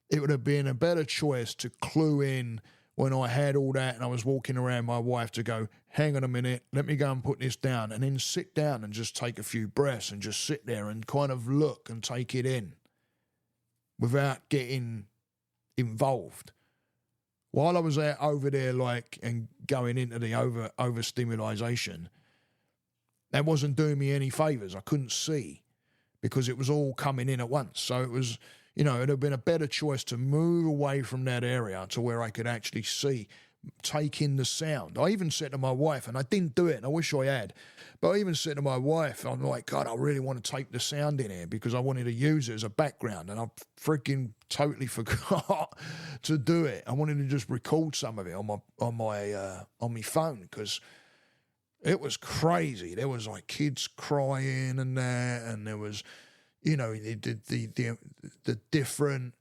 it would have been a better choice to clue in when I had all that and I was walking around my wife to go, hang on a minute, let me go and put this down, and then sit down and just take a few breaths and just sit there and kind of look and take it in without getting involved. While I was over there, like, and going into the overstimulation, that wasn't doing me any favours. I couldn't see because it was all coming in at once. So it was, you know, it would have been a better choice to move away from that area to where I could actually see, take in the sound. I even said to my wife, and I didn't do it, and I wish I had, but I even said to my wife, I'm like, God, I really want to take the sound in here because I wanted to use it as a background, and I freaking totally forgot to do it. I wanted to just record some of it on my phone because it was crazy. There was like kids crying and that, and there was, you know, the different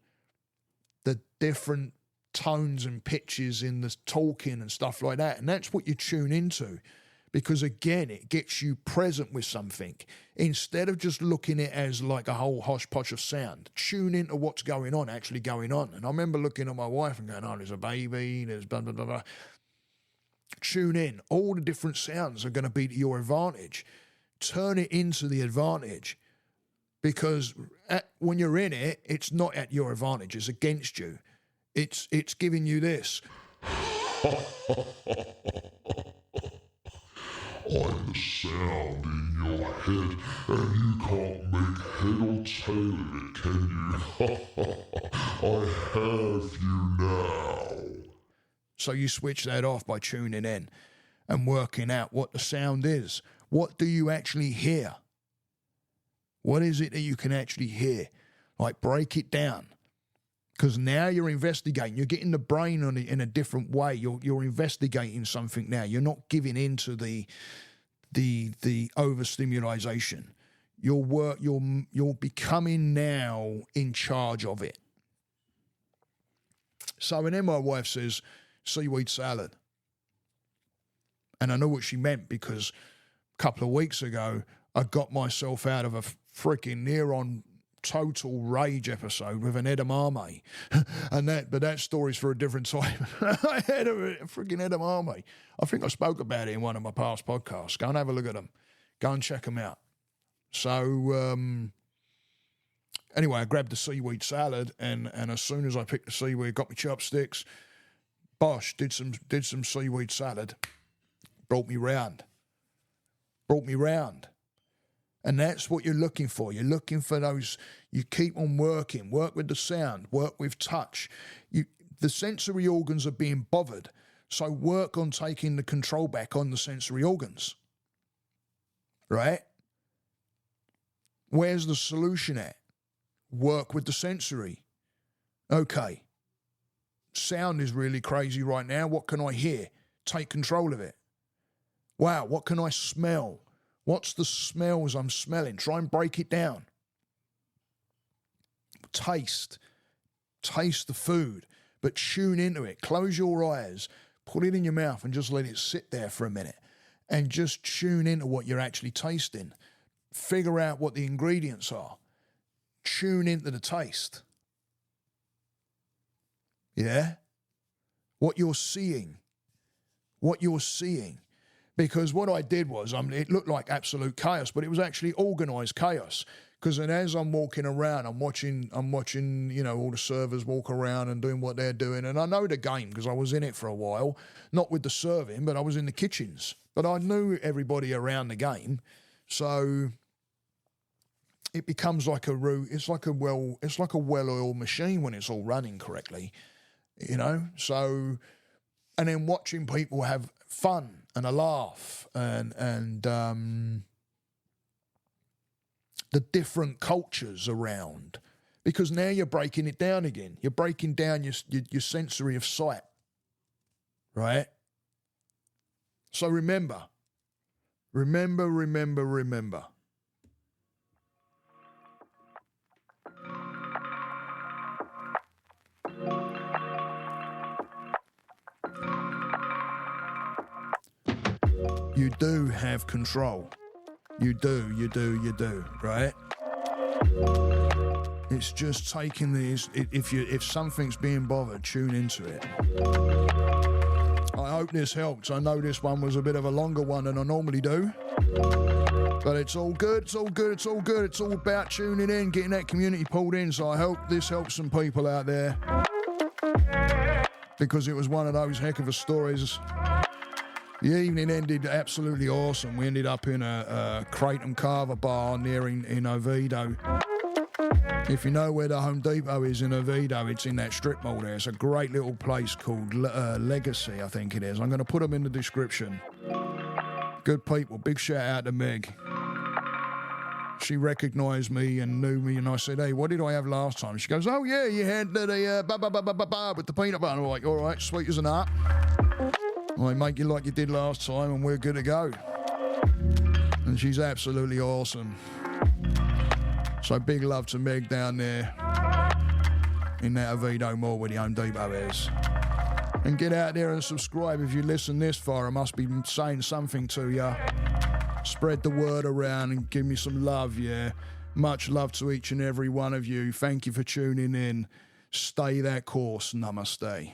tones and pitches in the talking and stuff like that. And that's what you tune into, because again, it gets you present with something instead of just looking at it as like a whole hodgepodge of sound. Tune into what's going on, actually going on. And I remember looking at my wife and going, oh, there's a baby, there's blah, blah, blah, blah. Tune in. All the different sounds are going to be to your advantage. Turn it into the advantage, because when you're in it, it's not at your advantage, it's against you. It's giving you this. I'm the sound in your head, and you can't make head or tail of it, can you? I have you now. So you switch that off by tuning in and working out what the sound is. What do you actually hear? What is it that you can actually hear? Like, break it down. Because now you're investigating. You're getting the brain on it in a different way. You're investigating something now. You're not giving in to the overstimulation. You're becoming now in charge of it. So, and then my wife says, seaweed salad. And I know what she meant, because a couple of weeks ago, I got myself out of a freaking near-on total rage episode with an edamame. But that story's for a different time. I had a freaking edamame. I think I spoke about it in one of my past podcasts. Go and have a look at them. Go and check them out. So, anyway, I grabbed the seaweed salad, and as soon as I picked the seaweed, got my chopsticks, bosh, did some seaweed salad, brought me round. And that's what you're looking for. You're looking for those, you keep on working, work with the sound, work with touch. The sensory organs are being bothered, so work on taking the control back on the sensory organs, right? Where's the solution at? Work with the sensory. Okay. Sound is really crazy right now. What can I hear? Take control of it. Wow, what can I smell? What's the smells I'm smelling? Try and break it down. Taste the food, but tune into it. Close your eyes, put it in your mouth, and just let it sit there for a minute, and just tune into what you're actually tasting. Figure out what the ingredients are. Tune into the taste. Yeah? What you're seeing. Because what I did was, it looked like absolute chaos, but it was actually organised chaos. Because then as I'm walking around, I'm watching, you know, all the servers walk around and doing what they're doing. And I know the game because I was in it for a while, not with the serving, but I was in the kitchens. But I knew everybody around the game. So it becomes like it's like a well-oiled machine when it's all running correctly, you know? So, and then watching people have fun and a laugh and the different cultures around, because now you're breaking it down again. You're breaking down your sensory of sight, right? So remember. You do have control. You do, right? It's just taking these, if something's being bothered, tune into it. hope this helped. I know this one was a bit of a longer one than I normally do. But it's all good, it's all good, it's all good. It's all about tuning in, getting that community pulled in. So I hope this helps some people out there. Because it was one of those heck of a stories. The evening ended absolutely awesome. We ended up in a Crate and Carver bar near in Oviedo. If you know where the Home Depot is in Oviedo, it's in that strip mall there. It's a great little place called Legacy, I think it is. I'm going to put them in the description. Good people. Big shout out to Meg. She recognised me and knew me, and I said, hey, what did I have last time? She goes, oh, yeah, you had the with the peanut butter. I'm like, all right, sweet as a nut. I make you like you did last time, and we're good to go. And she's absolutely awesome. So big love to Meg down there in that Oviedo Mall where the Home Depot is. And get out there and subscribe if you listen this far. I must be saying something to you. Spread the word around and give me some love, yeah. Much love to each and every one of you. Thank you for tuning in. Stay that course. Namaste.